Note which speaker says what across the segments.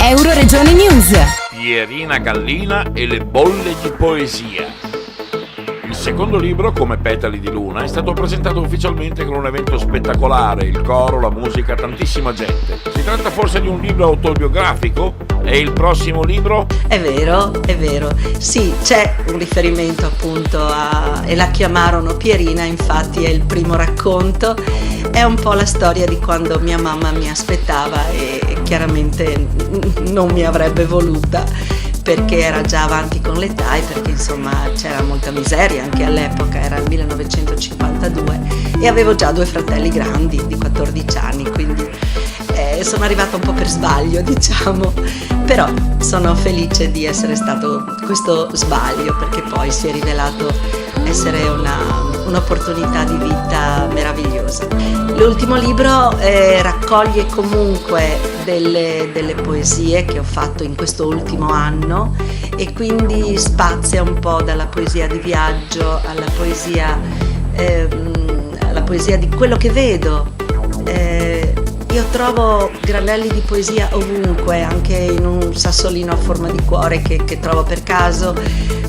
Speaker 1: Euroregione News.
Speaker 2: Pierina Gallina e le bolle di poesia. Il secondo libro, Come petali di luna, è stato presentato ufficialmente con un evento spettacolare, il coro, la musica, tantissima gente. Si tratta forse di un libro autobiografico? E il prossimo libro?
Speaker 3: È vero. Sì, c'è un riferimento appunto e la chiamarono Pierina, infatti è il primo racconto. È un po' la storia di quando mia mamma mi aspettava e chiaramente non mi avrebbe voluta, perché era già avanti con l'età e perché insomma c'era molta miseria anche all'epoca, era il 1952 e avevo già 2 fratelli grandi di 14 anni, quindi sono arrivata un po' per sbaglio, diciamo, però sono felice di essere stato questo sbaglio, perché poi si è rivelato essere un'opportunità di vita meravigliosa. L'ultimo libro raccoglie comunque delle poesie che ho fatto in questo ultimo anno e quindi spazia un po' dalla poesia di viaggio alla poesia di quello che vedo. Io trovo granelli di poesia ovunque, anche in un sassolino a forma di cuore che trovo per caso,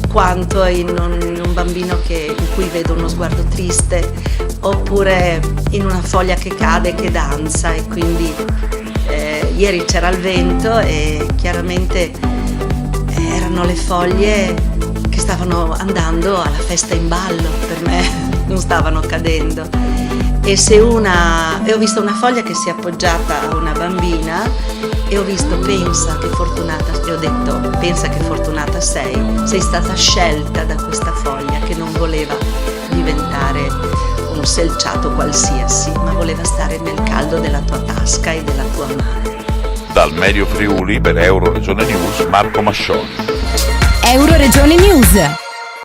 Speaker 3: quanto in un bambino in cui vedo uno sguardo triste, oppure in una foglia che cade, che danza. E quindi ieri c'era il vento e chiaramente erano le foglie che stavano andando alla festa in ballo, per me non stavano cadendo. E ho visto una foglia che si è appoggiata a una bambina e ho visto pensa che fortunata sei stata scelta da questa foglia che non voleva diventare un selciato qualsiasi, ma voleva stare nel caldo della tua tasca e della tua mano.
Speaker 2: Dal Medio Friuli per Euroregione News, Marco Mascioli.
Speaker 1: Euroregione News.